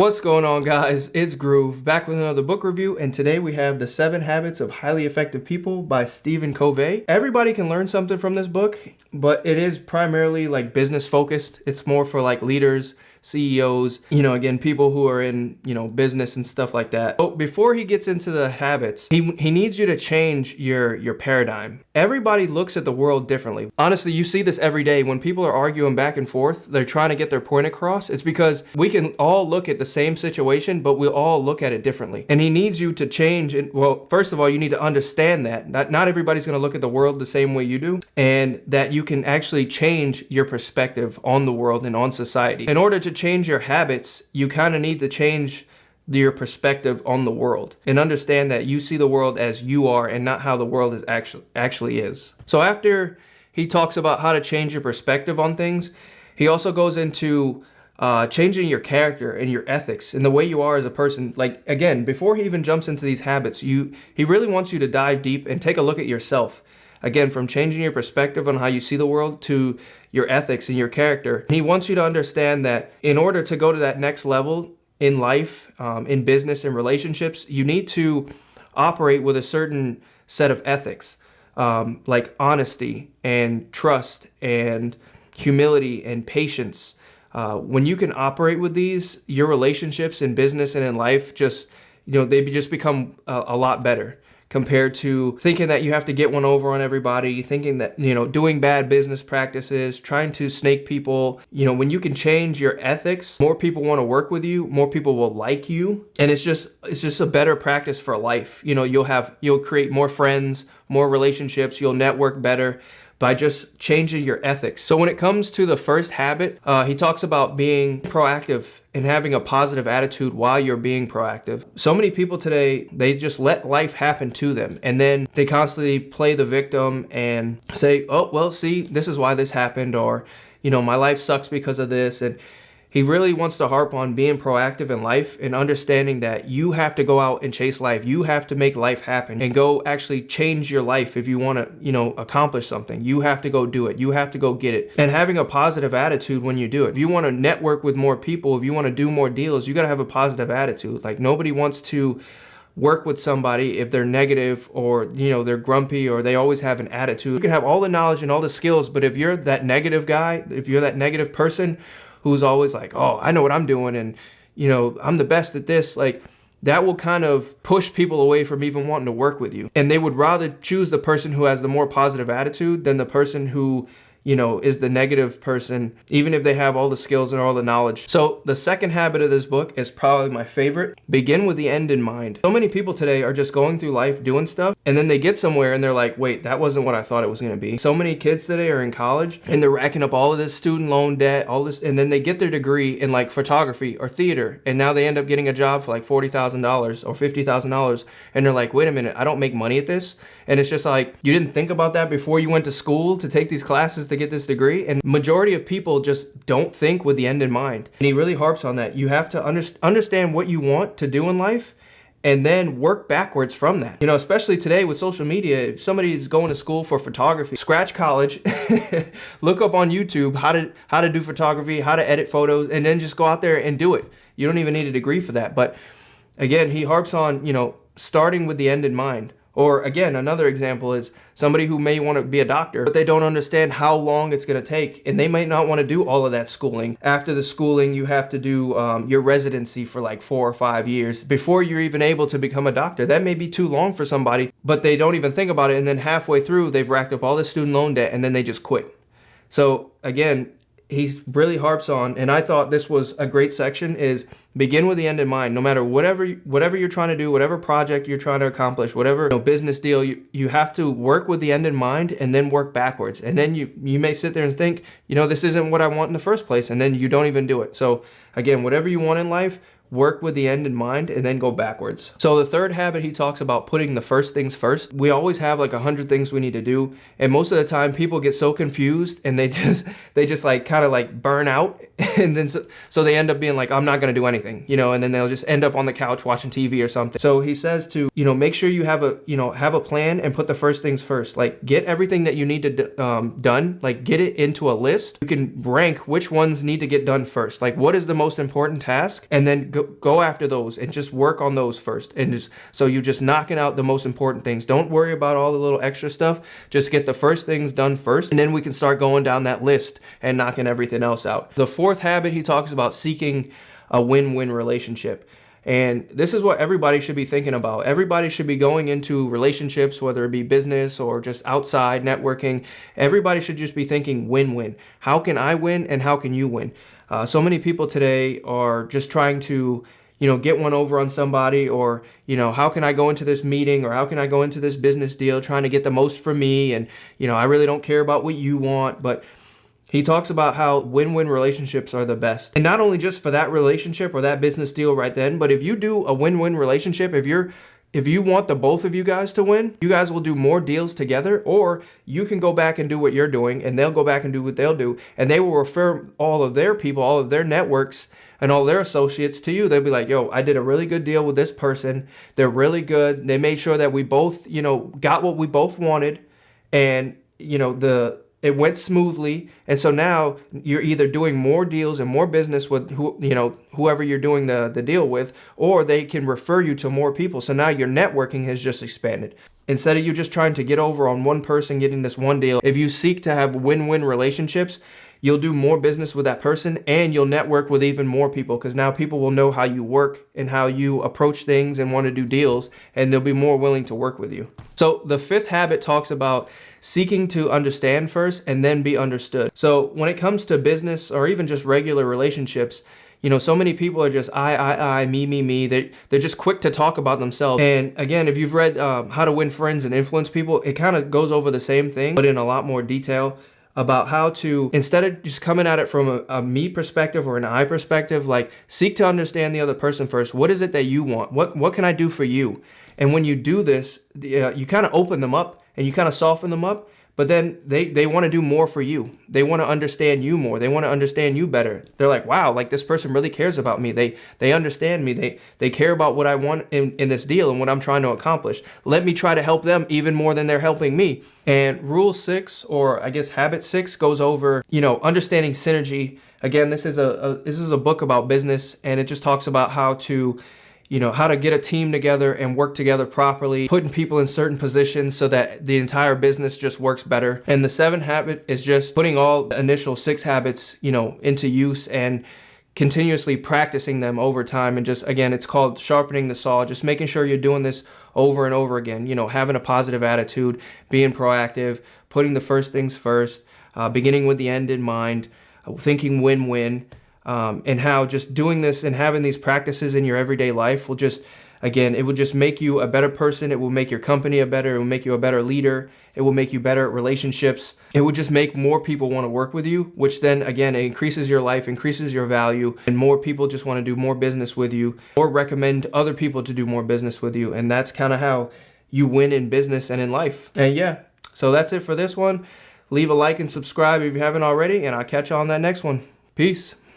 What's going on, guys? It's Groove, back with another book review, and today we have The 7 Habits of Highly Effective People by Stephen Covey. Everybody can learn something from this book, but it is primarily like business focused. It's more for like leaders, CEOs, again, people who are in, business and stuff like that. But before he gets into the habits, he needs you to change your paradigm. Everybody looks at the world differently. Honestly, you see this every day when people are arguing back and forth, they're trying to get their point across. It's because we can all look at the same situation, but we'll all look at it differently. And he needs you to change. And well, first of all, you need to understand that not everybody's going to look at the world the same way you do, and that you can actually change your perspective on the world and on society. In order to change your habits, you kind of need to change your perspective on the world and understand that you see the world as you are and not how the world is actually is. So after he talks about how to change your perspective on things, he also goes into changing your character and your ethics and the way you are as a person. Like, again, before he even jumps into these habits, he really wants you to dive deep and take a look at yourself. Again, from changing your perspective on how you see the world to your ethics and your character. He wants you to understand that in order to go to that next level in life, in business and relationships, you need to operate with a certain set of ethics, like honesty and trust and humility and patience. When you can operate with these, your relationships in business and in life they just become a lot better, compared to thinking that you have to get one over on everybody, thinking that, doing bad business practices, trying to snake people. When you can change your ethics, more people want to work with you, more people will like you. And it's just a better practice for life. You'll create more friends, more relationships, you'll network better by just changing your ethics. So when it comes to the first habit, he talks about being proactive and having a positive attitude while you're being proactive. So many people today, they just let life happen to them, and then they constantly play the victim and say, oh, well, see, this is why this happened, or, my life sucks because of this. And he really wants to harp on being proactive in life and understanding that you have to go out and chase life. You have to make life happen and go actually change your life. If you want to, accomplish something, you have to go do it. You have to go get it. And having a positive attitude when you do it. If you want to network with more people, if you want to do more deals, you got to have a positive attitude. Like, nobody wants to work with somebody if they're negative or, they're grumpy or they always have an attitude. You can have all the knowledge and all the skills, but if you're that negative guy, if you're that negative person who's always like, oh, I know what I'm doing, and, I'm the best at this, like, that will kind of push people away from even wanting to work with you. And they would rather choose the person who has the more positive attitude than the person who, is the negative person, even if they have all the skills and all the knowledge. So the second habit of this book is probably my favorite. Begin with the end in mind. So many people today are just going through life doing stuff, and then they get somewhere and they're like, wait, that wasn't what I thought it was going to be. So many kids today are in college and they're racking up all of this student loan debt, all this, and then they get their degree in like photography or theater, and now they end up getting a job for like $40,000 or $50,000, and they're like, wait a minute, I don't make money at this. And it's just like, you didn't think about that before you went to school to take these classes to get this degree. And majority of people just don't think with the end in mind. And he really harps on that. You have to understand what you want to do in life and then work backwards from that. Especially today with social media, if somebody is going to school for photography, scratch college, look up on YouTube how to do photography, how to edit photos, and then just go out there and do it. You don't even need a degree for that. But again, he harps on, starting with the end in mind. Or again, another example is somebody who may want to be a doctor, but they don't understand how long it's going to take. And they might not want to do all of that schooling. After the schooling, you have to do your residency for like 4 or 5 years before you're even able to become a doctor. That may be too long for somebody, but they don't even think about it. And then halfway through, they've racked up all this student loan debt, and then they just quit. So again, he really harps on, and I thought this was a great section, is begin with the end in mind. No matter whatever you're trying to do, whatever project you're trying to accomplish, whatever business deal, you have to work with the end in mind and then work backwards. And then you may sit there and think, this isn't what I want in the first place, and then you don't even do it. So again, whatever you want in life, work with the end in mind and then go backwards. So the third habit, he talks about putting the first things first. We always have like 100 things we need to do, and most of the time people get so confused and they just like kind of like burn out, and then so they end up being like, I'm not going to do anything, and then they'll just end up on the couch watching TV or something. So he says to make sure you have a plan and put the first things first. Like, get everything that you need to done, like get it into a list. You can rank which ones need to get done first, like what is the most important task, and then go after those and just work on those first. And just so you're just knocking out the most important things. Don't worry about all the little extra stuff. Just get the first things done first, and then we can start going down that list and knocking everything else out. The fourth habit, he talks about seeking a win-win relationship. And this is what everybody should be thinking about. Everybody should be going into relationships, whether it be business or just outside networking. Everybody should just be thinking win-win. How can I win and how can you win? So many people today are just trying to, get one over on somebody, or, how can I go into this meeting, or how can I go into this business deal trying to get the most for me? And, I really don't care about what you want. But he talks about how win-win relationships are the best. And not only just for that relationship or that business deal right then, but if you do a win-win relationship, if you want the both of you guys to win, you guys will do more deals together, or you can go back and do what you're doing and they'll go back and do what they'll do. And they will refer all of their people, all of their networks and all their associates to you. They'll be like, yo, I did a really good deal with this person. They're really good. They made sure that we both, got what we both wanted. And, it went smoothly. And so now you're either doing more deals and more business with whoever you're doing the deal with, or they can refer you to more people. So now your networking has just expanded. Instead of you just trying to get over on one person getting this one deal, if you seek to have win-win relationships, you'll do more business with that person, and you'll network with even more people, because now people will know how you work and how you approach things and want to do deals, and they'll be more willing to work with you. So the fifth habit talks about seeking to understand first and then be understood. So when it comes to business or even just regular relationships, so many people are just I, me. They're just quick to talk about themselves. And again, if you've read How to Win Friends and Influence People, it kind of goes over the same thing, but in a lot more detail, about how to, instead of just coming at it from a me perspective or an I perspective, like seek to understand the other person first. What is it that you want? What can I do for you? And when you do this, you kind of open them up and you kind of soften them up. But then they want to do more for you. They want to understand you more. They want to understand you better. They're like, wow, like this person really cares about me. They understand me. They care about what I want in this deal and what I'm trying to accomplish. Let me try to help them even more than they're helping me. And rule 6, or I guess habit 6, goes over, understanding synergy. Again, this is a book about business, and it just talks about how to get a team together and work together properly, putting people in certain positions so that the entire business just works better. And the 7th habit is just putting all the initial 6 habits, into use and continuously practicing them over time. And just, again, it's called sharpening the saw, just making sure you're doing this over and over again, having a positive attitude, being proactive, putting the first things first, beginning with the end in mind, thinking win-win. And how just doing this and having these practices in your everyday life will just, again, it will just make you a better person. It will make your company it will make you a better leader. It will make you better at relationships. It will just make more people want to work with you, which then, again, it increases your life, increases your value, and more people just want to do more business with you or recommend other people to do more business with you. And that's kind of how you win in business and in life. And yeah, so that's it for this one. Leave a like and subscribe if you haven't already, and I'll catch you on that next one. Peace.